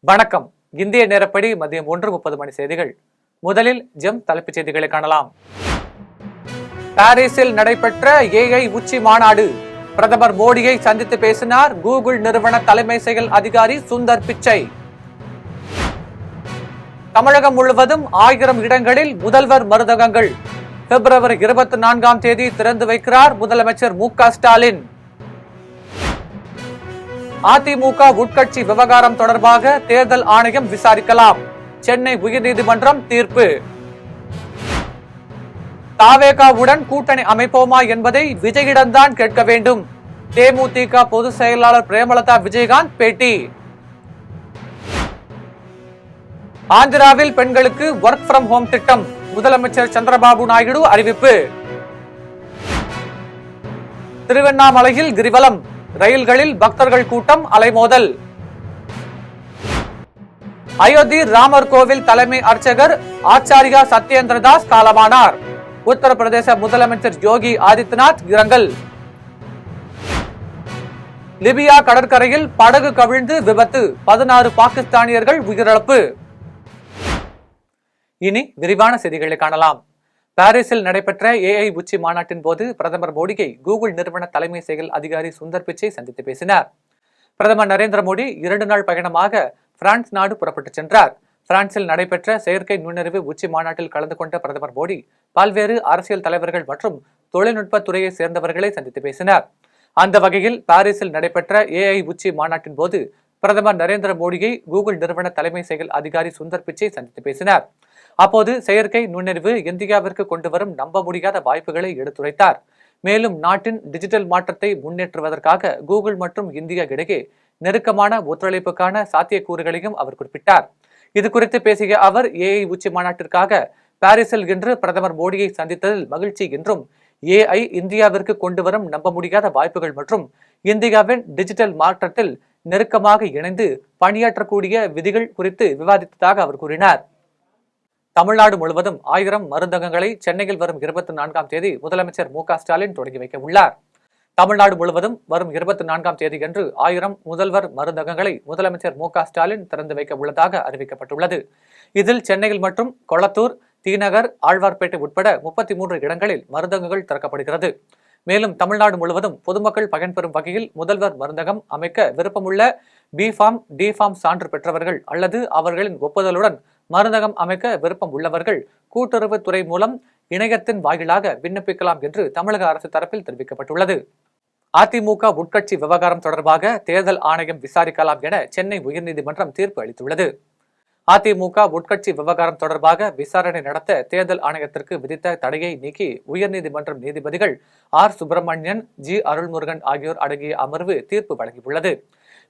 வணக்கம். இந்திய நேரப்படி மதியம் 1:30 மணி செய்திகள். முதலில் தலைப்புச் செய்திகளை காணலாம். பாரிஸில் நடைபெற்ற AI உச்சி மாநாடு. பிரதமர் மோடியை சந்தித்து பேசினார் கூகுள் நிறுவன தலைமை செயல் அதிகாரி சுந்தர் பிச்சை. தமிழகம் முழுவதும் 1000 இடங்களில் முதல்வர் மருந்தகங்கள். பிப்ரவரி 24ஆம் தேதி திறந்து வைக்கிறார் முதலமைச்சர் மு.க. ஸ்டாலின். அதிமுக உட்கட்சி விவகாரம் தொடர்பாக தேர்தல் ஆணையம் விசாரிக்கலாம். சென்னை உயர்நீதிமன்றம் தீர்ப்பு. தாவேகாவுடன் கூட்டணி அமைப்போமா என்பதை விஜயிடம்தான் கேட்க வேண்டும். தேமுதிக பொதுச் செயலாளர் பிரேமலதா விஜயகாந்த் பேட்டி. ஆந்திராவில் பெண்களுக்கு ஒர்க் ஃப்ரம் ஹோம் திட்டம். முதலமைச்சர் சந்திரபாபு நாயுடு அறிவிப்பு. திருவண்ணாமலையில் கிரிவலம். ரயில்களில் பக்தர்கள் கூட்டம் அலைமோதல். அயோத்தி ராமர் கோவில் தலைமை அர்ச்சகர் ஆச்சாரியா சத்யேந்திரதாஸ் காலமானார். உத்தரப்பிரதேச முதலமைச்சர் யோகி ஆதித்யநாத் இரங்கல். லிபியா கடற்கரையில் படகு கவிழ்ந்து விபத்து. 16 பாகிஸ்தானியர்கள் உயிரிழப்பு. இனி விரிவான செய்திகளை காணலாம். பாரிஸில் நடைபெற்ற AI உச்சி மாநாட்டின் போது பிரதமர் மோடியை கூகுள் நிறுவன தலைமை செயல் அதிகாரி சுந்தர் பிச்சை சந்தித்து பேசினார். பிரதமர் நரேந்திர மோடி 2 நாள் பயணமாக பிரான்ஸ் நாடு புறப்பட்டுச் சென்றார். பிரான்சில் நடைபெற்ற செயற்கை நுண்ணறிவு உச்சி மாநாட்டில் கலந்து கொண்ட பிரதமர் மோடி பல்வேறு அரசியல் தலைவர்கள் மற்றும் தொழில்நுட்ப துறையை சேர்ந்தவர்களை சந்தித்து பேசினார். அந்த வகையில் பாரிஸில் நடைபெற்ற AI உச்சி மாநாட்டின் போது பிரதமர் நரேந்திர மோடியை கூகுள் நிறுவன தலைமை செயல் அதிகாரி சுந்தர் பிச்சை சந்தித்து பேசினார். அப்போது செயற்கை நுண்ணறிவு இந்தியாவிற்கு கொண்டு வரும் நம்ப முடியாத வாய்ப்புகளை எடுத்துரைத்தார். மேலும் நாட்டின் டிஜிட்டல் மாற்றத்தை முன்னேற்றுவதற்காக கூகுள் மற்றும் இந்தியா இடையே நெருக்கமான ஒத்துழைப்புக்கான சாத்தியக்கூறுகளையும் அவர் குறிப்பிட்டார். இது குறித்து பேசிய அவர் AI உச்சி மாநாட்டிற்காக பாரிஸில் இன்று பிரதமர் மோடியை சந்தித்ததில் மகிழ்ச்சி என்றும் AI இந்தியாவிற்கு கொண்டு வரும் நம்ப முடியாத வாய்ப்புகள் மற்றும் இந்தியாவின் டிஜிட்டல் மாற்றத்தில் நெருக்கமாக இணைந்து பணியாற்றக்கூடிய விதிகள் குறித்து விவாதித்ததாக அவர் கூறினார். தமிழ்நாடு முழுவதும் 1000 மருந்தகங்களை சென்னையில் வரும் 24ஆம் தேதி முதலமைச்சர் மு.க. ஸ்டாலின் தொடங்கி வைக்க உள்ளார். தமிழ்நாடு முழுவதும் வரும் 24ஆம் தேதியன்று 1000 முதல்வர் மருந்தகங்களை முதலமைச்சர் மு.க. ஸ்டாலின் திறந்து வைக்க உள்ளதாக அறிவிக்கப்பட்டுள்ளது. இதில் சென்னையில் மற்றும் கொளத்தூர், தீநகர், ஆழ்வார்பேட்டை உட்பட 33 இடங்களில் மருந்தகங்கள் திறக்கப்படுகிறது. மேலும் தமிழ்நாடு முழுவதும் பொதுமக்கள் பயன்பெறும் வகையில் முதல்வர் மருந்தகம் அமைக்க விருப்பமுள்ள B.Pharm, D.Pharm சான்று பெற்றவர்கள் அல்லது அவர்களின் ஒப்புதலுடன் மருந்தகம் அமைக்க விருப்பம் உள்ளவர்கள் கூட்டுறவுத்துறை மூலம் இணையத்தின் வாயிலாக விண்ணப்பிக்கலாம் என்று தமிழக அரசு தரப்பில் தெரிவிக்கப்பட்டுள்ளது. அதிமுக உட்கட்சி விவகாரம் தொடர்பாக தேர்தல் ஆணையம் விசாரிக்கலாம் என சென்னை உயர்நீதிமன்றம் தீர்ப்பு அளித்துள்ளது. அதிமுக உட்கட்சி விவகாரம் தொடர்பாக விசாரணை நடத்த தேர்தல் ஆணையத்திற்கு விதித்த தடையை நீக்கி உயர்நீதிமன்றம் நீதிபதிகள் ஆர். சுப்பிரமணியன், ஜி. அருள்முருகன் ஆகியோர் அடங்கிய அமர்வு தீர்ப்பு வழங்கியுள்ளது.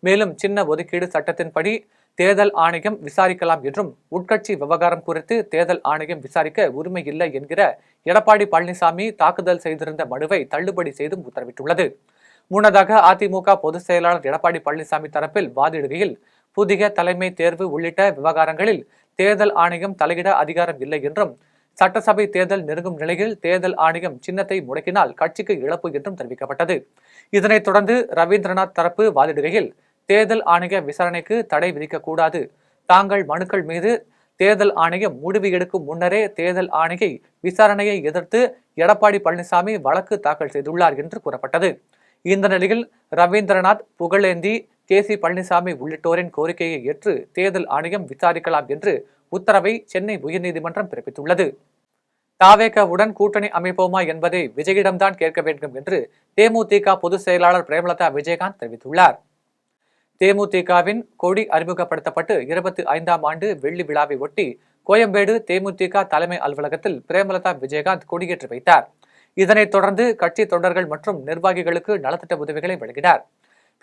மேலும் சின்ன ஒதுக்கீடு சட்டத்தின்படி தேர்தல் ஆணையம் விசாரிக்கலாம் என்றும் உட்கட்சி விவகாரம் குறித்து தேர்தல் ஆணையம் விசாரிக்க உரிமை இல்லை என்கிற எடப்பாடி பழனிசாமி தாக்குதல் செய்திருந்த மனுவை தள்ளுபடி செய்தும் உத்தரவிட்டுள்ளது. முன்னதாக அதிமுக பொதுச் செயலாளர் எடப்பாடி பழனிசாமி தரப்பில் வாதிடுகையில் புதிய தலைமை தேர்வு உள்ளிட்ட விவகாரங்களில் தேர்தல் ஆணையம் தலையிட அதிகாரம் இல்லை என்றும் சட்டசபை தேர்தல் நெருங்கும் நிலையில் தேர்தல் ஆணையம் சின்னத்தை முடக்கினால் கட்சிக்கு இழப்பு என்றும் தெரிவிக்கப்பட்டது. இதனைத் தொடர்ந்து ரவீந்திரநாத் தரப்பு வாதிடுகையில் தேர்தல் ஆணைய விசாரணைக்கு தடை விதிக்கக்கூடாது. தாங்கள் மனுக்கள் மீது தேர்தல் ஆணையம் முடிவு எடுக்கும் முன்னரே தேர்தல் ஆணைய விசாரணையை எதிர்த்து எடப்பாடி பழனிசாமி வழக்கு தாக்கல் செய்துள்ளார் என்று கூறப்பட்டது. இந்த நிலையில் ரவீந்திரநாத், புகழேந்தி, கே.சி. பழனிசாமி உள்ளிட்டோரின் கோரிக்கையை ஏற்று தேர்தல் ஆணையம் விசாரிக்கலாம் என்று உத்தரவை சென்னை உயர்நீதிமன்றம் பிறப்பித்துள்ளது. தாவேகாவுடன் கூட்டணி அமைப்போமா என்பதை விஜயிடம்தான் கேட்க வேண்டும் என்று தேமுதிக பொதுச் செயலாளர் பிரேமலதா விஜயகாந்த் தெரிவித்துள்ளார். தேமுதிகவின் கொடி அறிமுகப்படுத்தப்பட்டு 25ஆம் ஆண்டு வெள்ளி விழாவை ஒட்டி கோயம்பேடு தேமுதிக தலைமை அலுவலகத்தில் பிரேமலதா விஜயகாந்த் கொடியேற்றி வைத்தார். இதனைத் தொடர்ந்து கட்சி தொண்டர்கள் மற்றும் நிர்வாகிகளுக்கு நலத்திட்ட உதவிகளை வழங்கினார்.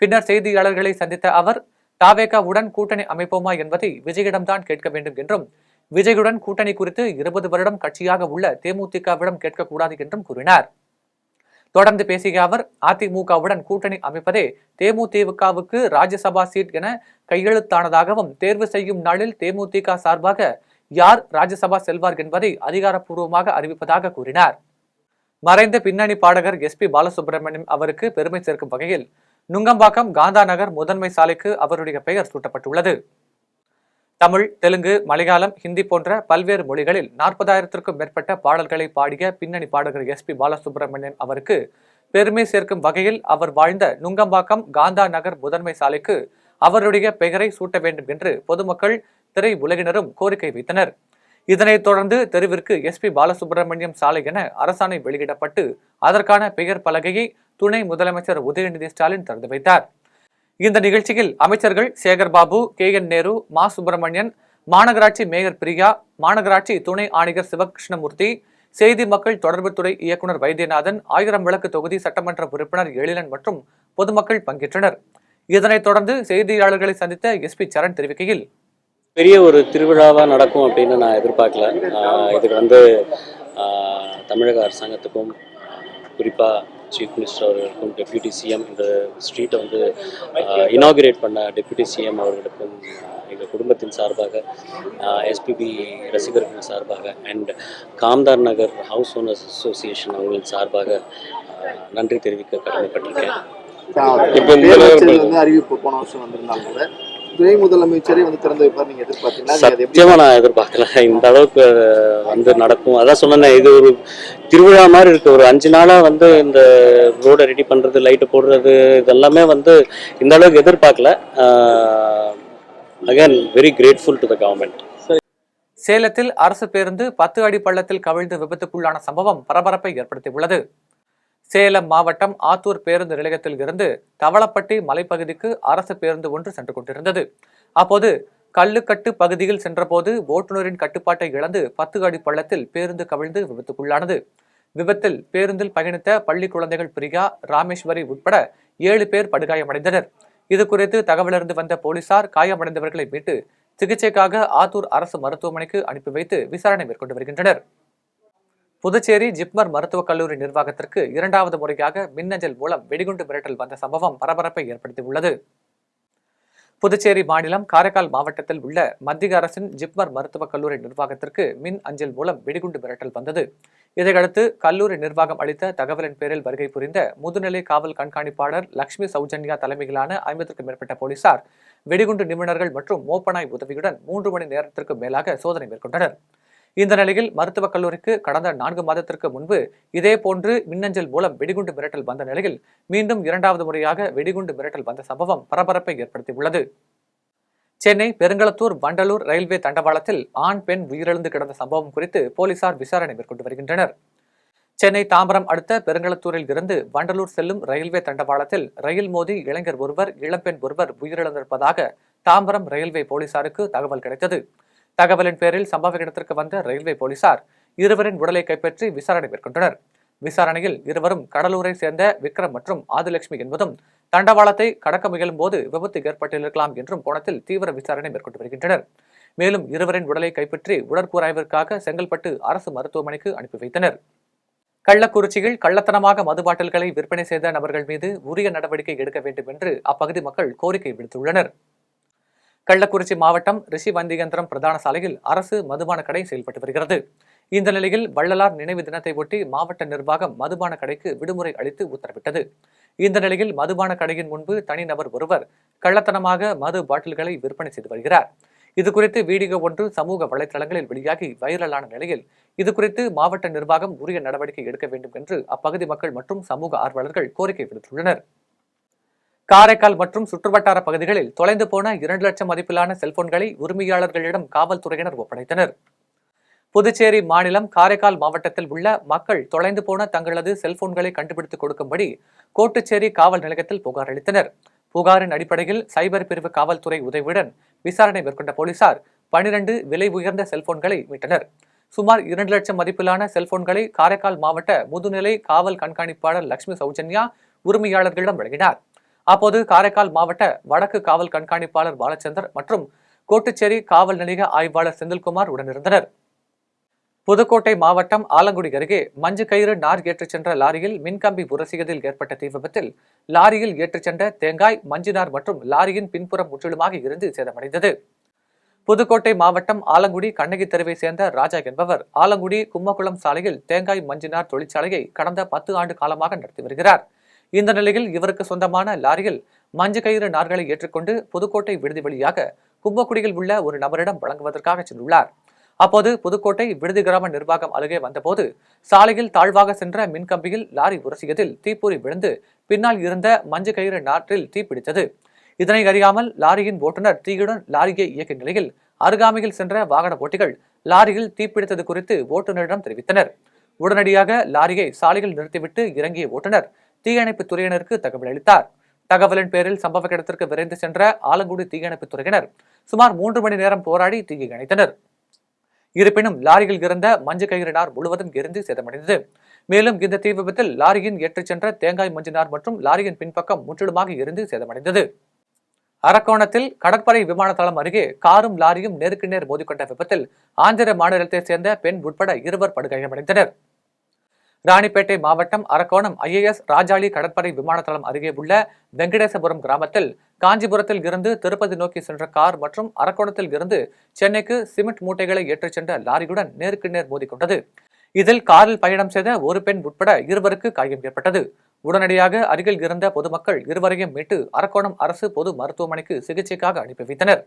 பின்னர் செய்தியாளர்களை சந்தித்த அவர் தாவேகாவுடன் கூட்டணி அமைப்போமா என்பதை விஜயிடம்தான் கேட்க வேண்டும் என்றும் விஜயுடன் கூட்டணி குறித்து 20 வருடம் கட்சியாக உள்ள தேமுதிகவிடம் கேட்கக்கூடாது என்றும் கூறினார். தொடர்ந்து பேசிய அவர் அதிமுகவுடன் கூட்டணி அமைப்பதே தேமுதிகவுக்கு ராஜ்யசபா சீட் என கையெழுத்தானதாகவும் தேர்வு செய்யும் நாளில் தேமுதிக சார்பாக யார் ராஜ்யசபா செல்வார் என்பதை அதிகாரப்பூர்வமாக அறிவிப்பதாக கூறினார். மறைந்த பின்னணி பாடகர் SP பாலசுப்ரமணியம் அவருக்கு பெருமை சேர்க்கும் வகையில் நுங்கம்பாக்கம் காந்தா நகர் முதன்மை சாலைக்கு அவருடைய பெயர் சூட்டப்பட்டுள்ளது. தமிழ், தெலுங்கு, மலையாளம், ஹிந்தி போன்ற பல்வேறு மொழிகளில் 40,000க்கும் மேற்பட்ட பாடல்களை பாடிய பின்னணி பாடகர் SP பாலசுப்ரமணியன் அவருக்கு பெருமை சேர்க்கும் வகையில் அவர் வாழ்ந்த நுங்கம்பாக்கம் காந்தா நகர் முதன்மை சாலைக்கு அவருடைய பெயரை சூட்ட வேண்டும் என்று பொதுமக்கள், திரை உலகினரும் கோரிக்கை வைத்தனர். இதனைத் தொடர்ந்து தெருவிற்கு SP பாலசுப்ரமணியம் சாலை என அரசாணை வெளியிடப்பட்டு அதற்கான பெயர் பலகையை துணை முதலமைச்சர் உதயநிதி ஸ்டாலின் திறந்து வைத்தார். இந்த நிகழ்ச்சியில் அமைச்சர்கள் சேகர்பாபு, KN நேரு, மா சுப்பிரமணியன், மாநகராட்சி மேயர் பிரியா, மாநகராட்சி துணை ஆணையர் சிவகிருஷ்ணமூர்த்தி, செய்தி மக்கள் தொடர்புத்துறை இயக்குநர் வைத்தியநாதன், 1000 விளக்கு தொகுதி சட்டமன்ற உறுப்பினர் எழிலன் மற்றும் பொதுமக்கள் பங்கேற்றனர். இதனைத் தொடர்ந்து செய்தியாளர்களை சந்தித்த SP சரண் தெரிவிக்கையில், பெரிய ஒரு திருவிழாவா நடக்கும் அப்படின்னு நான் எதிர்பார்க்கல. இதுக்கு தமிழக அரசாங்கத்துக்கும் குறிப்பாக சீஃப் மினிஸ்டர் அவர்களுக்கும், டெப்யூட்டி சிஎம் இந்த ஸ்ட்ரீட்டை இனாகுரேட் பண்ண டெப்யூட்டி சிஎம் அவர்களுக்கும் எங்கள் குடும்பத்தின் சார்பாக, SPB ரசிகர்கள் சார்பாக and Kamdar Nagar house owners association அவர்களின் சார்பாக நன்றி தெரிவிக்க கடமைப்பட்டிருக்கேன். இப்போ அறிவிப்பு போன வருஷம் வந்திருந்தாங்க, துணை முதலமைச்சரை திறந்து வைப்பார், நீங்க எதிர்பார்த்தீங்களா? சத்தியமா நான் எதிர்பார்க்கல இந்த அளவுக்கு நடக்கும். அதான் சொன்னேன், இது ஒரு திருவிழா மாதிரி இருக்கு. ஒரு 5 நாளா இந்த ரோடை ரெடி பண்றது, லைட்டு போடுறது, இதெல்லாமே இந்த அளவுக்கு எதிர்பார்க்கல. Again very grateful to the government. சேலத்தில் அரசு பேருந்து 10 அடி பள்ளத்தில் கவிழ்ந்து விபத்துக்குள்ளான சம்பவம் பரபரப்பை ஏற்படுத்தியுள்ளது. சேலம் மாவட்டம் ஆத்தூர் பேருந்து நிலையத்தில் இருந்து தவளப்பட்டி மலைப்பகுதிக்கு அரசு பேருந்து ஒன்று சென்று கொண்டிருந்தது. அப்போது கல்லுக்கட்டு பகுதியில் சென்றபோது ஓட்டுநரின் கட்டுப்பாட்டை இழந்து 10 அடி பள்ளத்தில் பேருந்து கவிழ்ந்து விபத்துக்குள்ளானது. விபத்தில் பேருந்தில் பயணித்த பள்ளி குழந்தைகள் பிரியா, ராமேஸ்வரி உட்பட 7 பேர் படுகாயமடைந்தனர். இது குறித்து தகவலறிந்து வந்த போலீசார் காயமடைந்தவர்களை மீட்டு சிகிச்சைக்காக ஆத்தூர் அரசு மருத்துவமனைக்கு அனுப்பி வைத்து விசாரணை மேற்கொண்டு வருகின்றனர். புதுச்சேரி ஜிப்மர் மருத்துவக் கல்லூரி நிர்வாகத்திற்கு 2வது முறையாக மின்னஞ்சல் மூலம் வெடிகுண்டு மிரட்டல் வந்த சம்பவம் பரபரப்பை ஏற்படுத்தியுள்ளது. புதுச்சேரி மாநிலம் காரைக்கால் மாவட்டத்தில் உள்ள மத்திய அரசின் ஜிப்மர் மருத்துவக் கல்லூரி நிர்வாகத்திற்கு மின் அஞ்சல் மூலம் வெடிகுண்டு மிரட்டல் வந்தது. இதையடுத்து கல்லூரி நிர்வாகம் அளித்த தகவலின் பேரில் வருகை புரிந்த முதுநிலை காவல் கண்காணிப்பாளர் லட்சுமி சௌஜன்யா தலைமையிலான 50க்கும் மேற்பட்ட போலீசார் வெடிகுண்டு நிபுணர்கள் மற்றும் மோப்பனாய் உதவியுடன் 3 மணி நேரத்திற்கு மேலாக சோதனை மேற்கொண்டனர். இந்த நிலையில் மருத்துவக் கல்லூரிக்கு கடந்த 4 மாதத்திற்கு முன்பு இதேபோன்று மின்னஞ்சல் மூலம் வெடிகுண்டு மிரட்டல் வந்த நிலையில் மீண்டும் 2வது முறையாக வெடிகுண்டு மிரட்டல் வந்த சம்பவம் பரபரப்பை ஏற்படுத்தியுள்ளது. சென்னை பெருங்களத்தூர் வண்டலூர் ரயில்வே தண்டவாளத்தில் ஆண், பெண் உயிரிழந்து கிடந்த சம்பவம் குறித்து போலீசார் விசாரணை மேற்கொண்டு வருகின்றனர். சென்னை தாம்பரம் அடுத்த பெருங்களத்தூரில் இருந்து வண்டலூர் செல்லும் ரயில்வே தண்டவாளத்தில் ரயில் மோதி இளைஞர் ஒருவர், இளம்பெண் ஒருவர் உயிரிழந்திருப்பதாக தாம்பரம் ரயில்வே போலீசாருக்கு தகவல் கிடைத்தது. தகவலின் பேரில் சம்பவ இடத்திற்கு வந்த ரயில்வே போலீசார் இருவரின் உடலை கைப்பற்றி விசாரணை மேற்கொண்டனர். விசாரணையில் இருவரும் கடலூரை சேர்ந்த விக்ரம் மற்றும் ஆதிலட்சுமி என்பதும் தண்டவாளத்தை கடக்க முயலும் போது விபத்து ஏற்பட்டிருக்கலாம் என்றும் கோணத்தில் தீவிர விசாரணை மேற்கொண்டு வருகின்றனர். மேலும் இருவரின் உடலை கைப்பற்றி உடற்கூராய்விற்காக செங்கல்பட்டு அரசு மருத்துவமனைக்கு அனுப்பி வைத்தனர். கள்ளக்குறிச்சியில் கள்ளத்தனமாக மது பாட்டில்களை விற்பனை செய்த நபர்கள் மீது உரிய நடவடிக்கை எடுக்க வேண்டும் என்று அப்பகுதி மக்கள் கோரிக்கை விடுத்துள்ளனர். கள்ளக்குறிச்சி மாவட்டம் ரிஷிவந்தியந்திரம் பிரதான சாலையில் அரசு மதுபான கடை செயல்பட்டு வருகிறது. இந்த நிலையில் வள்ளலார் நினைவு தினத்தை ஒட்டி மாவட்ட நிர்வாகம் மதுபான கடைக்கு விடுமுறை அளித்து உத்தரவிட்டது. இந்த நிலையில் மதுபான கடையின் முன்பு தனிநபர் ஒருவர் கள்ளத்தனமாக மது பாட்டில்களை விற்பனை செய்து வருகிறார். இதுகுறித்து வீடியோ ஒன்று சமூக வலைதளங்களில் வெளியாகி வைரலான நிலையில் இதுகுறித்து மாவட்ட நிர்வாகம் உரிய நடவடிக்கை எடுக்க வேண்டும் என்று அப்பகுதி மக்கள் மற்றும் சமூக ஆர்வலர்கள் கோரிக்கை விடுத்துள்ளனர். காரைக்கால் மற்றும் சுற்றுவட்டார பகுதிகளில் தொலைந்து போன 2 லட்சம் மதிப்பிலான செல்போன்களை உரிமையாளர்களிடம் காவல்துறையினர் ஒப்படைத்தனர். புதுச்சேரி மாநிலம் காரைக்கால் மாவட்டத்தில் உள்ள மக்கள் தொலைந்து போன தங்களது செல்போன்களை கண்டுபிடித்துக் கொடுக்கும்படி கோட்டுச்சேரி காவல் நிலையத்தில் புகார் அளித்தனர். புகாரின் அடிப்படையில் சைபர் பிரிவு காவல்துறை உதவியுடன் விசாரணை மேற்கொண்ட போலீசார் 12 விலை உயர்ந்த செல்போன்களை மீட்டனர். சுமார் 2 லட்சம் மதிப்பிலான செல்போன்களை காரைக்கால் மாவட்ட முதுநிலை காவல் கண்காணிப்பாளர் லட்சுமி சௌஜன்யா உரிமையாளர்களிடம் வழங்கினார். அப்போது காரைக்கால் மாவட்ட வடக்கு காவல் கண்காணிப்பாளர் பாலச்சந்தர் மற்றும் கோட்டுச்சேரி காவல் நிலைய ஆய்வாளர் செந்தில்குமார் உடனிருந்தனர். புதுக்கோட்டை மாவட்டம் ஆலங்குடி அருகே மஞ்சு கயிறு நார் ஏற்றிச் சென்ற லாரியில் மின்கம்பி உரசியதில் ஏற்பட்ட தீ விபத்தில் லாரியில் ஏற்றிச் சென்ற தேங்காய், மஞ்சு நார் மற்றும் லாரியின் பின்புறம் முற்றிலுமாக இருந்து சேதமடைந்தது. புதுக்கோட்டை மாவட்டம் ஆலங்குடி கண்ணகி தெருவை சேர்ந்த ராஜா என்பவர் ஆலங்குடி கும்மகுளம் சாலையில் தேங்காய், மஞ்சு நார் தொழிற்சாலையை கடந்த 10 ஆண்டு காலமாக நடத்தி வருகிறார். இந்த நிலையில் இவருக்கு சொந்தமான லாரியில் மஞ்சு கயிறு நார்களை ஏற்றுக்கொண்டு புதுக்கோட்டை விடுதி வழியாக கும்பக்குடியில் உள்ள ஒரு நபரிடம் வழங்குவதற்காக சென்றுள்ளார். அப்போது புதுக்கோட்டை விடுதி கிராம நிர்வாகம் அருகே வந்தபோது சாலையில் தாழ்வாக சென்ற மின்கம்பியில் லாரி உரசியதில் தீப்பொறி விழுந்து பின்னால் இருந்த மஞ்சள் கயிறு நாற்றில் தீப்பிடித்தது. இதனை அறியாமல் லாரியின் ஓட்டுநர் தீயுடன் லாரியை இயக்கிய நிலையில் அருகாமையில் சென்ற வாகன ஓட்டிகள் லாரியில் தீப்பிடித்தது குறித்து ஓட்டுநரிடம் தெரிவித்தனர். உடனடியாக லாரியை சாலையில் நிறுத்திவிட்டு இறங்கிய ஓட்டுநர் தீயணைப்பு துறையினருக்கு தகவல் அளித்தார். தகவலின் பேரில் சம்பவ இடத்திற்கு விரைந்து சென்ற ஆலங்குடி தீயணைப்பு துறையினர் சுமார் 3 மணி நேரம் போராடி தீயை அணைத்தனர். இருப்பினும் லாரியில் இருந்த மஞ்சள் கயிறு நார் முழுவதும் எரிந்து சேதமடைந்தது. மேலும் இந்த தீ விபத்தில் லாரியின் ஏற்றிச் சென்ற தேங்காய் மஞ்சள் நார் மற்றும் லாரியின் பின்பக்கம் முற்றிலுமாக எரிந்து சேதமடைந்தது. அரக்கோணத்தில் கடற்படை விமான தளம் அருகே காரும் லாரியும் நேருக்கு நேர் மோதிக்கொண்ட விபத்தில் ஆந்திர மாநிலத்தைச் சேர்ந்த பெண் உட்பட 2 படுகாயமடைந்தனர். ராணிப்பேட்டை மாவட்டம் அரக்கோணம் IAS ராஜாளி கடற்படை விமான தளம் அருகே உள்ள வெங்கடேசபுரம் கிராமத்தில் காஞ்சிபுரத்தில் இருந்து திருப்பதி நோக்கி சென்ற கார் மற்றும் அரக்கோணத்தில் இருந்து சென்னைக்கு சிமெண்ட் மூட்டைகளை ஏற்றிச் சென்ற லாரியுடன் நேருக்கு நேர் மோதிக்கொண்டது. இதில் காரில் பயணம் செய்த ஒரு பெண் உட்பட 2 காயம் ஏற்பட்டது. உடனடியாக அருகில் இருந்த பொதுமக்கள் 2 மீட்டு அரக்கோணம் அரசு பொது மருத்துவமனைக்கு சிகிச்சைக்காக அனுப்பி வைத்தனர்.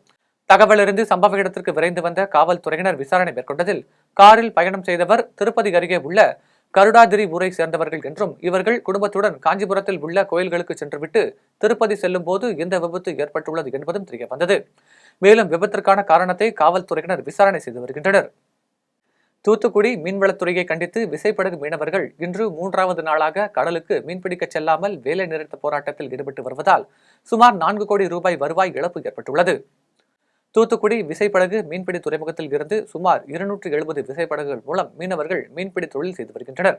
தகவலறிந்து சம்பவ இடத்திற்கு விரைந்து வந்த காவல்துறையினர் விசாரணை மேற்கொண்டதில் காரில் பயணம் செய்தவர் திருப்பதி அருகே உள்ள கருடாதிரி ஊரை சேர்ந்தவர்கள் என்றும் இவர்கள் குடும்பத்துடன் காஞ்சிபுரத்தில் உள்ள கோயில்களுக்கு சென்றுவிட்டு திருப்பதி செல்லும் போது இந்த விபத்து ஏற்பட்டுள்ளது என்பதும் தெரிய வந்தது. மேலும் விபத்திற்கான காரணத்தை காவல்துறையினர் விசாரணை செய்து வருகின்றனர். தூத்துக்குடி மீன்வளத்துறையை கண்டித்து விசைப்படகு மீனவர்கள் இன்று 3வது நாளாக கடலுக்கு மீன்பிடிக்க செல்லாமல் வேலை நிறுத்த போராட்டத்தில் ஈடுபட்டு வருவதால் சுமார் 4 கோடி ரூபாய் வருவாய் இழப்பு ஏற்பட்டுள்ளது. தூத்துக்குடி விசைப்படகு மீன்பிடி துறைமுகத்தில் இருந்து சுமார் 270 விசைப்படகுகள் மூலம் மீனவர்கள் மீன்பிடி தொழில் செய்து வருகின்றனர்.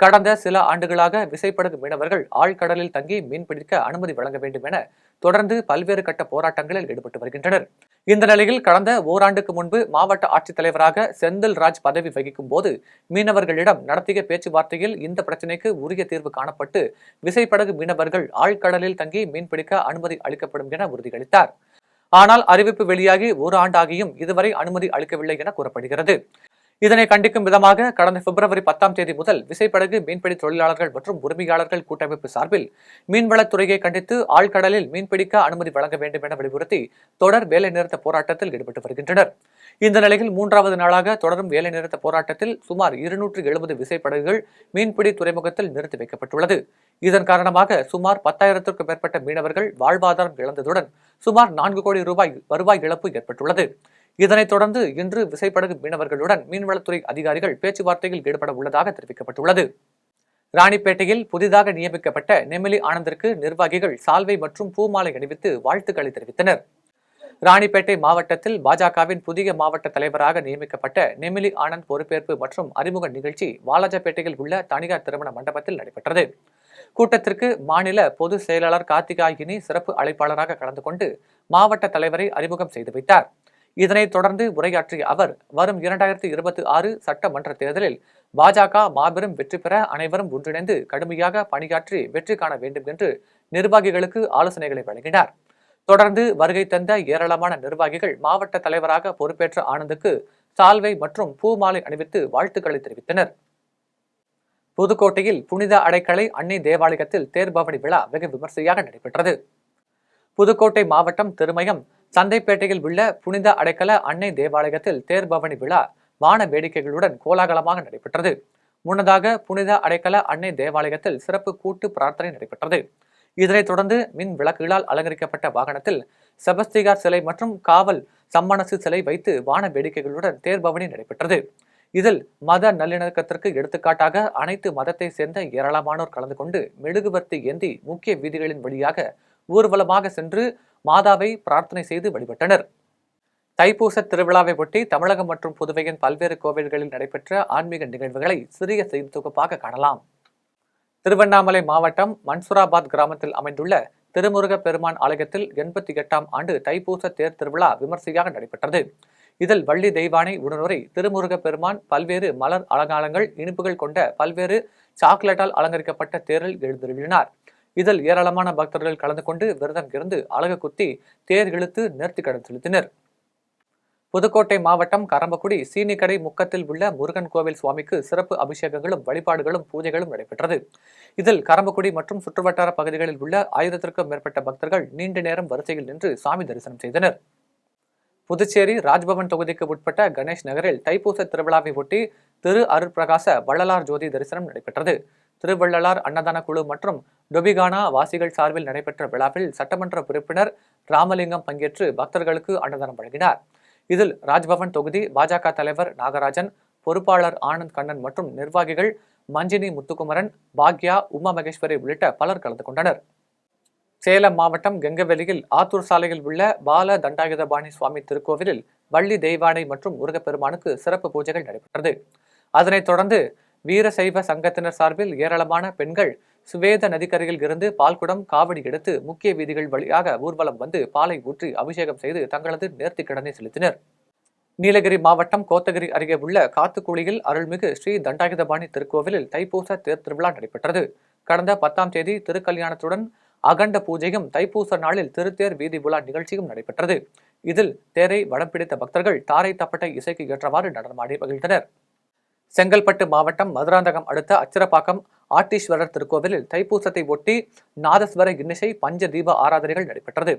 கடந்த சில ஆண்டுகளாக விசைப்படகு மீனவர்கள் ஆழ்கடலில் தங்கி மீன்பிடிக்க அனுமதி வழங்க வேண்டும் என தொடர்ந்து பல்வேறு கட்ட போராட்டங்களில் ஈடுபட்டு வருகின்றனர். இந்த நிலையில் கடந்த ஓராண்டுக்கு முன்பு மாவட்ட ஆட்சித்தலைவராக செந்தில்ராஜ் பதவி வகிக்கும் போது மீனவர்களிடம் நடத்திய பேச்சுவார்த்தையில் இந்த பிரச்சினைக்கு உரிய தீர்வு காணப்பட்டு விசைப்படகு மீனவர்கள் ஆழ்கடலில் தங்கி மீன்பிடிக்க அனுமதி அளிக்கப்படும் என உறுதியளித்தார். ஆனால் அறிவிப்பு வெளியாகி 1 ஆண்டாகியும் இதுவரை அனுமதி அளிக்கவில்லை என கூறப்படுகிறது. இதனை கண்டிக்கும் விதமாக கடந்த பிப்ரவரி 10ஆம் தேதி முதல் விசைப்படகு மீன்பிடி தொழிலாளர்கள் மற்றும் உரிமையாளர்கள் கூட்டமைப்பு சார்பில் மீன்வளத்துறையை கண்டித்து ஆழ்கடலில் மீன்பிடிக்க அனுமதி வழங்க வேண்டும் என வலியுறுத்தி தொடர் வேலைநிறுத்த போராட்டத்தில் ஈடுபட்டு வருகின்றனர். இந்த நிலையில் 3வது நாளாக தொடரும் வேலைநிறுத்த போராட்டத்தில் சுமார் 270 விசைப்படகுகள் மீன்பிடி துறைமுகத்தில் நிறுத்தி வைக்கப்பட்டுள்ளது. இதன் காரணமாக சுமார் 10,000க்கும் மேற்பட்ட மீனவர்கள் வாழ்வாதாரம் இழந்ததுடன் சுமார் 4 கோடி ரூபாய் வருவாய் இழப்பு ஏற்பட்டுள்ளது. இதனைத் தொடர்ந்து இன்று விசைப்படகு மீனவர்களுடன் மீன்வளத்துறை அதிகாரிகள் பேச்சுவார்த்தையில் ஈடுபட உள்ளதாக தெரிவிக்கப்பட்டுள்ளது. ராணிப்பேட்டையில் புதிதாக நியமிக்கப்பட்ட நெமிலி ஆனந்திற்கு நிர்வாகிகள் சால்வை மற்றும் பூமாலை அணிவித்து வாழ்த்துக்களை தெரிவித்தனர். ராணிப்பேட்டை மாவட்டத்தில் பாஜகவின் புதிய மாவட்ட தலைவராக நியமிக்கப்பட்ட நெமிலி ஆனந்த் பொறுப்பேற்பு மற்றும் அறிமுக நிகழ்ச்சி வாலாஜாபேட்டையில் உள்ள தனியார் திருமண மண்டபத்தில் நடைபெற்றது. கூட்டத்திற்கு மாநில பொதுச் செயலாளர் கார்த்திகாயினி சிறப்பு அழைப்பாளராக கலந்து கொண்டு மாவட்ட தலைவரை அறிமுகம் செய்து வைத்தார். இதனைத் தொடர்ந்து உரையாற்றிய அவர் வரும் 2026 சட்டமன்ற தேர்தலில் பாஜக மாபெரும் வெற்றி பெற அனைவரும் ஒன்றிணைந்து கடுமையாக பணியாற்றி வெற்றி காண வேண்டும் என்று நிர்வாகிகளுக்கு ஆலோசனைகளை வழங்கினார். தொடர்ந்து வருகை தந்த ஏராளமான நிர்வாகிகள் மாவட்ட தலைவராக பொறுப்பேற்ற ஆனந்துக்கு சால்வை மற்றும் பூமாலை அணிவித்து வாழ்த்துக்களை தெரிவித்தனர். புதுக்கோட்டையில் புனித அடைக்கலை அன்னை தேவாலயத்தில் தேர்பவனி விழா வெகு விமர்சையாக நடைபெற்றது. புதுக்கோட்டை மாவட்டம் திருமயம் சந்தைப்பேட்டையில் உள்ள புனித அடைக்கல அன்னை தேவாலயத்தில் தேர்பவனி விழா வான வேடிக்கைகளுடன் கோலாகலமாக நடைபெற்றது. முன்னதாக புனித அடைக்கல அன்னை தேவாலயத்தில் சிறப்பு கூட்டு பிரார்த்தனை நடைபெற்றது. இதனைத் தொடர்ந்து மின் விளக்குகளால் அலங்கரிக்கப்பட்ட வாகனத்தில் செபஸ்தியார் சிலை மற்றும் காவல் சம்மனசு சிலை வைத்து வான வேடிக்கைகளுடன் தேர்பவனி நடைபெற்றது. இதில் மத நல்லிணக்கத்திற்கு எடுத்துக்காட்டாக அனைத்து மதத்தை சேர்ந்த ஏராளமானோர் கலந்து கொண்டு மெழுகுவர்த்தி ஏந்தி முக்கிய வீதிகளின் வழியாக ஊர்வலமாக சென்று மாதாவை பிரார்த்தனை செய்து வழிபட்டனர். தைப்பூச திருவிழாவை ஒட்டி தமிழகம் மற்றும் புதுவையின் பல்வேறு கோவில்களில் நடைபெற்ற ஆன்மீக நிகழ்வுகளை சிறிய செய்தி தொகுப்பாக காணலாம். திருவண்ணாமலை மாவட்டம் மன்சூராபாத் கிராமத்தில் அமைந்துள்ள திருமுருக பெருமான் ஆலயத்தில் 88ஆம் ஆண்டு தைப்பூச தேர் திருவிழா விமர்சையாக நடைபெற்றது. இதில் வள்ளி தெய்வானை உடனுரை திருமுருக பெருமான் பல்வேறு மலர் அலங்காரங்கள் இனிப்புகள் கொண்ட பல்வேறு சாக்லேட்டால் அலங்கரிக்கப்பட்ட தேரில் எழுந்தருளினார். இதில் ஏராளமான பக்தர்கள் கலந்து கொண்டு விரதம் இருந்து அலகு குத்தி தேர் இழுத்து நேர்த்திக்கடன் செலுத்தினர். புதுக்கோட்டை மாவட்டம் கரம்பக்குடி சீனிக்கடை முக்கத்தில் உள்ள முருகன் கோவில் சுவாமிக்கு சிறப்பு அபிஷேகங்களும் வழிபாடுகளும் பூஜைகளும் நடைபெற்றது. இதில் கரம்பக்குடி மற்றும் சுற்றுவட்டார பகுதிகளில் உள்ள 1000க்கும் மேற்பட்ட பக்தர்கள் நீண்ட நேரம் வரிசையில் நின்று சாமி தரிசனம் செய்தனர். புதுச்சேரி ராஜ்பவன் தொகுதிக்கு உட்பட்ட கணேஷ் நகரில் தைப்பூச திருவிழாவை ஒட்டி திரு அருட்பிரகாச வள்ளலார் ஜோதி தரிசனம் நடைபெற்றது. திருவள்ளலார் அன்னதான குழு மற்றும் டொபிகானா வாசிகள் சார்பில் நடைபெற்ற விழாவில் சட்டமன்ற உறுப்பினர் ராமலிங்கம் பங்கேற்று பக்தர்களுக்கு அன்னதானம் வழங்கினார். இதில் ராஜ்பவன் தொகுதி பாஜக தலைவர் நாகராஜன், பொறுப்பாளர் ஆனந்த் கண்ணன் மற்றும் நிர்வாகிகள் மஞ்சினி முத்துக்குமரன், பாக்யா, உமா மகேஸ்வரி உள்ளிட்ட பலர் கலந்து கொண்டனர். சேலம் மாவட்டம் கெங்கவெளியில் ஆத்தூர் சாலையில் உள்ள பால தண்டாயுதபாணி சுவாமி திருக்கோவிலில் வள்ளி தெய்வானை மற்றும் முருகப்பெருமானுக்கு சிறப்பு பூஜைகள் நடைபெற்றது. அதனைத் தொடர்ந்து வீரசைவ சங்கத்தினர் சார்பில் ஏராளமான பெண்கள் சுவேத நதிக்கரையில் இருந்து பால்குடம், காவடி எடுத்து முக்கிய வீதிகள் வழியாக ஊர்வலம் வந்து பாலை ஊற்றி அபிஷேகம் செய்து தங்களது நேர்த்திக் கடனை செலுத்தினர். நீலகிரி மாவட்டம் கோத்தகிரி அருகே உள்ள காத்துக்குழியில் அருள்மிகு ஸ்ரீ தண்டாயுதபாணி திருக்கோவிலில் தைப்பூச தேர் திருவிழா நடைபெற்றது. கடந்த 10ஆம் தேதி திருக்கல்யாணத்துடன் அகண்ட பூஜையும், தைப்பூச நாளில் திருத்தேர் வீதி உலா நிகழ்ச்சியும் நடைபெற்றது. இதில் தேரை வடம் பிடித்த பக்தர்கள் தாரை தப்பட்டை இசைக்கு ஏற்றவாறு நடனமாடி மகிழ்ந்தனர். செங்கல்பட்டு மாவட்டம் மதுராந்தகம் அடுத்த அச்சிரப்பாக்கம் ஆட்டீஸ்வரர் திருக்கோவிலில் தைப்பூசத்தை ஒட்டி நாதஸ்வர இன்னிசை பஞ்ச தீப ஆராதனைகள் நடைபெற்றது.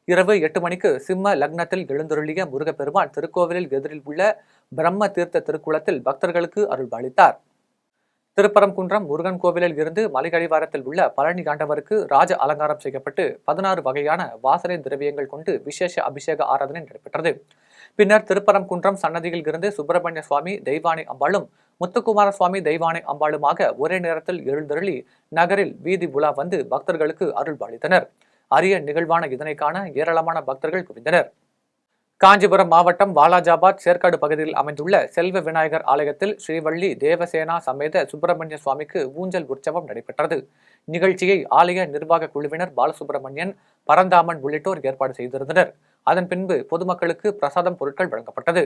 இரவு 8 மணிக்கு சிம்ம லக்னத்தில் எழுந்தருளிய முருகப்பெருமான் திருக்கோவிலில் எதிரில் உள்ள பிரம்ம தீர்த்த திருக்குளத்தில் பக்தர்களுக்கு அருள்பாலித்தார். திருப்பரங்குன்றம் முருகன் கோவிலில் இருந்து மலையடிவாரத்தில் உள்ள பழனி ஆண்டவருக்கு ராஜ அலங்காரம் செய்யப்பட்டு 16 வகையான வாசனை திரவியங்கள் கொண்டு விசேஷ அபிஷேக ஆராதனை நடைபெற்றது. பின்னர் திருப்பரங்குன்றம் சன்னதியில் இருந்து சுப்பிரமணிய சுவாமி, தெய்வானை அம்பாளும், முத்துக்குமார சுவாமி, தெய்வானை அம்பாளுமாக ஒரே நேரத்தில் எழுந்தருளி நகரில் வீதி உலா வந்து பக்தர்களுக்கு அருள்பாலித்தனர். அரிய நிகழ்வான இதனை காண ஏராளமான பக்தர்கள் குவிந்தனர். காஞ்சிபுரம் மாவட்டம் வாலாஜாபாத் சேர்க்காடு பகுதியில் அமைந்துள்ள செல்வ விநாயகர் ஆலயத்தில் ஸ்ரீவள்ளி தேவசேனா சமேத சுப்பிரமணிய சுவாமிக்கு ஊஞ்சல் உற்சவம் நடைபெற்றது. நிகழ்ச்சியை ஆலய நிர்வாக குழுவினர் பாலசுப்பிரமணியன், பரந்தாமன் உள்ளிட்டோர் ஏற்பாடு செய்திருந்தனர். அதன் பின்பு பொதுமக்களுக்கு பிரசாதம் பொருட்கள் வழங்கப்பட்டது.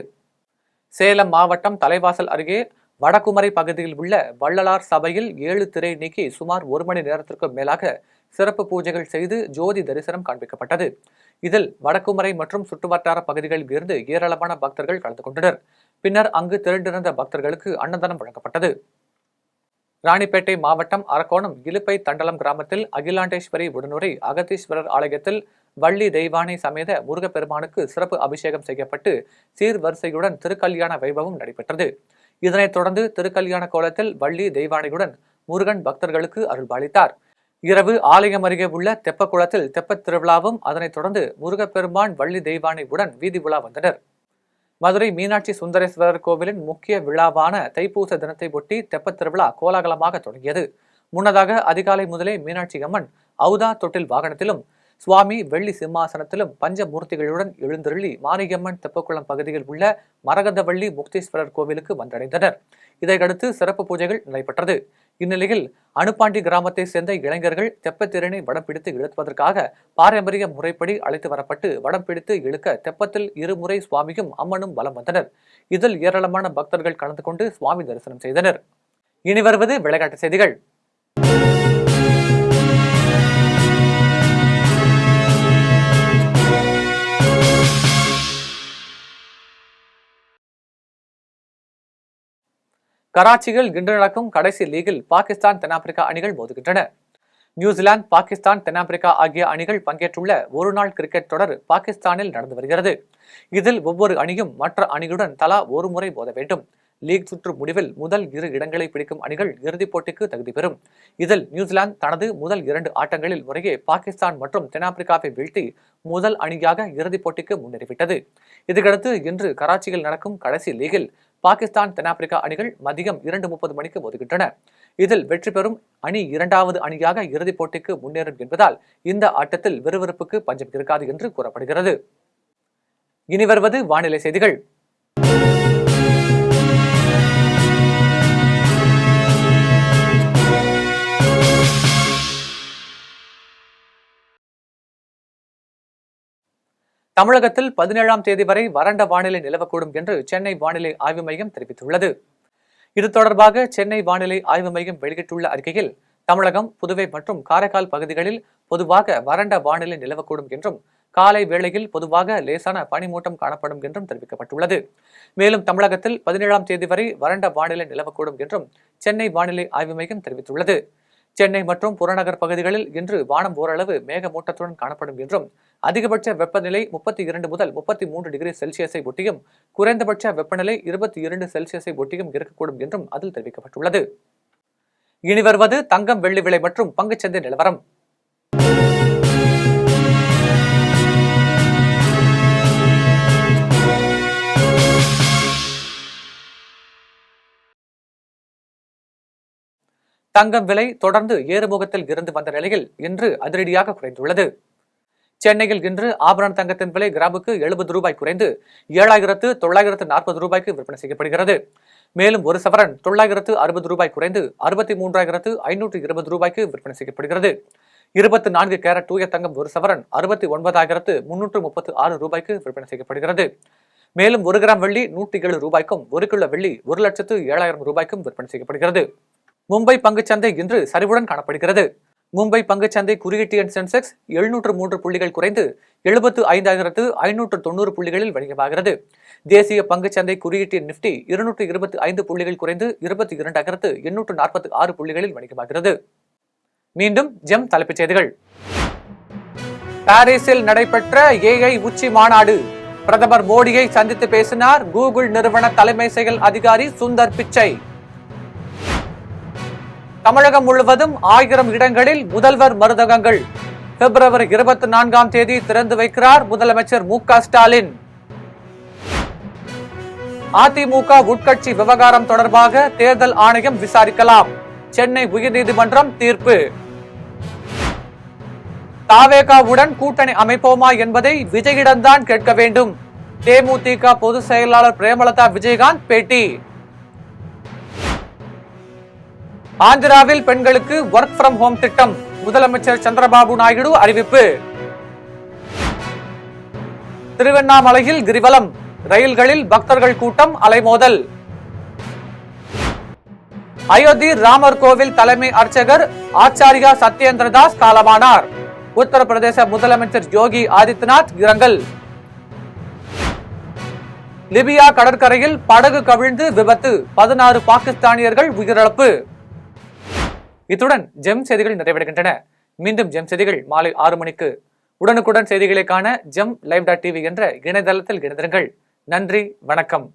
சேலம் மாவட்டம் தலைவாசல் அருகே வடக்குமரை பகுதியில் உள்ள வள்ளலார் சபையில் 7 திரை நீக்கி சுமார் 1 மணி நேரத்திற்கும் மேலாக சிறப்பு பூஜைகள் செய்து ஜோதி தரிசனம் காண்பிக்கப்பட்டது. இதில் வடக்குமரை மற்றும் சுற்றுவட்டார பகுதிகளில் இருந்து ஏராளமான பக்தர்கள் கலந்து கொண்டனர். பின்னர் அங்கு திரண்டிருந்த பக்தர்களுக்கு அன்னதானம் வழங்கப்பட்டது. ராணிப்பேட்டை மாவட்டம் அரக்கோணம் இலுப்பை தண்டலம் கிராமத்தில் அகிலாண்டேஸ்வரி உடனுரை அகத்தீஸ்வரர் ஆலயத்தில் வள்ளி தெய்வானை சமேத முருகப்பெருமானுக்கு சிறப்பு அபிஷேகம் செய்யப்பட்டு சீர்வரிசையுடன் திருக்கல்யாண வைபவம் நடைபெற்றது. இதனைத் தொடர்ந்து திருக்கல்யாண கோலத்தில் வள்ளி தெய்வானையுடன் முருகன் பக்தர்களுக்கு அருள்பாலித்தார். இரவு ஆலயம் அருகே உள்ள தெப்பக்குளத்தில் தெப்பத் திருவிழாவும், அதனைத் தொடர்ந்து முருகப்பெருமான், வள்ளி தெய்வானை உடன் வீதி உலா வந்தனர். மதுரை மீனாட்சி சுந்தரேஸ்வரர் கோவிலின் முக்கிய விழாவான தைப்பூச தினத்தை ஒட்டி தெப்பத் திருவிழா கோலாகலமாக தொடங்கியது. முன்னதாக அதிகாலை முதலே மீனாட்சி அம்மன் ஔதா தொட்டில் வாகனத்திலும், சுவாமி வெள்ளி சிம்மாசனத்திலும் பஞ்சமூர்த்திகளுடன் எழுந்தருளி மாரியம்மன் தெப்பக்குளம் பகுதியில் உள்ள மரகதவள்ளி முக்தீஸ்வரர் கோவிலுக்கு வந்தடைந்தனர். இதையடுத்து சிறப்பு பூஜைகள் நடைபெற்றது. இந்நிலையில் அனுப்பாண்டி கிராமத்தை சேர்ந்த இளைஞர்கள் தெப்பத்திறனை வடம் பிடித்து இழுத்துவதற்காக பாரம்பரிய முறைப்படி அழைத்து வரப்பட்டு வடம் பிடித்து இழுக்க தெப்பத்தில் இருமுறை சுவாமியும் அம்மனும் வலம் வந்தனர். இதில் ஏராளமான பக்தர்கள் கலந்து கொண்டு சுவாமி தரிசனம் செய்தனர். இனி வருவது விளையாட்டு செய்திகள். கராச்சியில் இன்று நடக்கும் கடைசி லீகில் பாகிஸ்தான், தென்னாப்பிரிக்கா அணிகள் மோதுகின்றன. நியூசிலாந்து, பாகிஸ்தான், தென்னாப்பிரிக்கா ஆகிய அணிகள் பங்கேற்றுள்ள ஒருநாள் கிரிக்கெட் தொடர் பாகிஸ்தானில் நடந்து வருகிறது. இதில் ஒவ்வொரு அணியும் மற்ற அணியுடன் தலா ஒரு முறை மோத வேண்டும். லீக் சுற்று முடிவில் முதல் 2 இடங்களை பிடிக்கும் அணிகள் இறுதிப் போட்டிக்கு தகுதி பெறும். இதில் நியூசிலாந்து தனது முதல் 2 ஆட்டங்களில் முறையே பாகிஸ்தான் மற்றும் தென்னாப்பிரிக்காவை வீழ்த்தி முதல் அணியாக இறுதிப் போட்டிக்கு முன்னேறிவிட்டது. இதையடுத்து இன்று கராச்சியில் நடக்கும் கடைசி லீகில் பாகிஸ்தான், தென்னாப்பிரிக்கா அணிகள் மதியம் 2:30 மணிக்கு மோதுகின்றன. இதில் வெற்றி பெறும் அணி 2வது அணியாக இறுதிப் போட்டிக்கு முன்னேறும் என்பதால் இந்த ஆட்டத்தில் விறுவிறுப்புக்கு பஞ்சம் இருக்காது என்று கூறப்படுகிறது. இனி வருவது வானிலை செய்திகள். தமிழகத்தில் 17ஆம் தேதி வரை வறண்ட வானிலை நிலவக்கூடும் என்று சென்னை வானிலை ஆய்வு மையம் தெரிவித்துள்ளது. இது தொடர்பாக சென்னை வானிலை ஆய்வு மையம் வெளியிட்டுள்ள அறிக்கையில், தமிழகம், புதுவை மற்றும் காரைக்கால் பகுதிகளில் பொதுவாக வறண்ட வானிலை நிலவக்கூடும் என்றும், காலை வேளையில் பொதுவாக லேசான பனிமூட்டம் காணப்படும் என்றும் தெரிவிக்கப்பட்டுள்ளது. மேலும் தமிழகத்தில் 17ஆம் தேதி வரை வறண்ட வானிலை நிலவக்கூடும் என்றும் சென்னை வானிலை ஆய்வு மையம் தெரிவித்துள்ளது. சென்னை மற்றும் புறநகர் பகுதிகளில் இன்று வானம் ஓரளவு மேகமூட்டத்துடன் காணப்படும் என்றும் அதிகபட்ச வெப்பநிலை 32 முதல் 33 டிகிரி செல்சியஸை ஒட்டியும் குறைந்தபட்ச வெப்பநிலை 22 செல்சியஸை ஒட்டியும் இருக்கக்கூடும் என்றும் அதில் தெரிவிக்கப்பட்டுள்ளது. இனி வருவது தங்கம், வெள்ளி விலை மற்றும் பங்குச்சந்தை நிலவரம். தங்கம் விலை தொடர்ந்து ஏறுமுகத்தில் இருந்து வந்த நிலையில் இன்று அதிரடியாக குறைந்துள்ளது. சென்னையில் இன்று ஆபரண தங்கத்தின் விலை கிராமுக்கு 70 ரூபாய் குறைந்து 7,940 ரூபாய்க்கு விற்பனை செய்யப்படுகிறது. மேலும் ஒரு சவரன் 960 ரூபாய் குறைந்து 63,520 ரூபாய்க்கு விற்பனை செய்யப்படுகிறது. 24 கேரட் தூய தங்கம் ஒரு சவரன் 69,336 ரூபாய்க்கு விற்பனை செய்யப்படுகிறது. மேலும் 1 கிராம் வெள்ளி 107 ரூபாய்க்கும் 1 கிலோ வெள்ளி 1,07,000 ரூபாய்க்கும் விற்பனை செய்யப்படுகிறது. மும்பை பங்குச்சந்தை இன்று சரிவுடன் காணப்படுகிறது. மும்பை பங்குச்சந்தை குறியீட்டு எண் சென்செக்ஸ் 703 புள்ளிகள் குறைந்து 75,590 புள்ளிகளில் வணிகமாகிறது. தேசிய பங்குச்சந்தை குறியீட்டு எண் நிப்டி 225 புள்ளிகள் குறைந்து 22,846 புள்ளிகளில் வணிகமாகிறது. மீண்டும் ஜெம் தலைப்புச் செய்திகள். பாரிஸில் நடைபெற்ற AI உச்சி மாநாடு. பிரதமர் மோடியை சந்தித்து பேசினார் கூகுள் நிறுவன தலைமை செயல் அதிகாரி சுந்தர் பிச்சை. தமிழகம் முழுவதும் 1000 இடங்களில் முதல்வர் மருந்தகங்கள். பிப்ரவரி 24ஆம் தேதி திறந்து வைக்கிறார் முதலமைச்சர் மு.க. ஸ்டாலின். அதிமுக உட்கட்சி விவகாரம் தொடர்பாக தேர்தல் ஆணையம் விசாரிக்கலாம். சென்னை உயர்நீதிமன்றம் தீர்ப்பு. தாவேகாவுடன் கூட்டணி அமைப்போமா என்பதை விஜயிடம்தான் கேட்க வேண்டும். தேமுதிக பொதுச் செயலாளர் பிரேமலதா விஜயகாந்த் பேட்டி. ஆந்திராவில் பெண்களுக்கு ஒர்க் ஃப்ரம் ஹோம் திட்டம். முதலமைச்சர் சந்திரபாபு நாயுடு அறிவிப்பு. திருவண்ணாமலையில் கிரிவலம். ரயில்களில் பக்தர்கள் கூட்டம் அலைமோதல். அயோத்தி ராமர் கோவில் தலைமை அர்ச்சகர் ஆச்சாரியா சத்யேந்திரதாஸ் காலமானார். உத்தரப்பிரதேச முதலமைச்சர் யோகி ஆதித்யநாத் இரங்கல். லிபியா கடற்கரையில் படகு கவிழ்ந்து விபத்து. 16 பாகிஸ்தானியர்கள் உயிரிழப்பு. இத்துடன் ஜெம் செய்திகள் நிறைவடைகின்றன. மீண்டும் ஜெம் செய்திகள் மாலை 6 மணிக்கு. உடனுக்குடன் செய்திகளை காண ஜெம் live.tv என்ற இணையதளத்தில் இணைந்திருங்கள். நன்றி, வணக்கம்.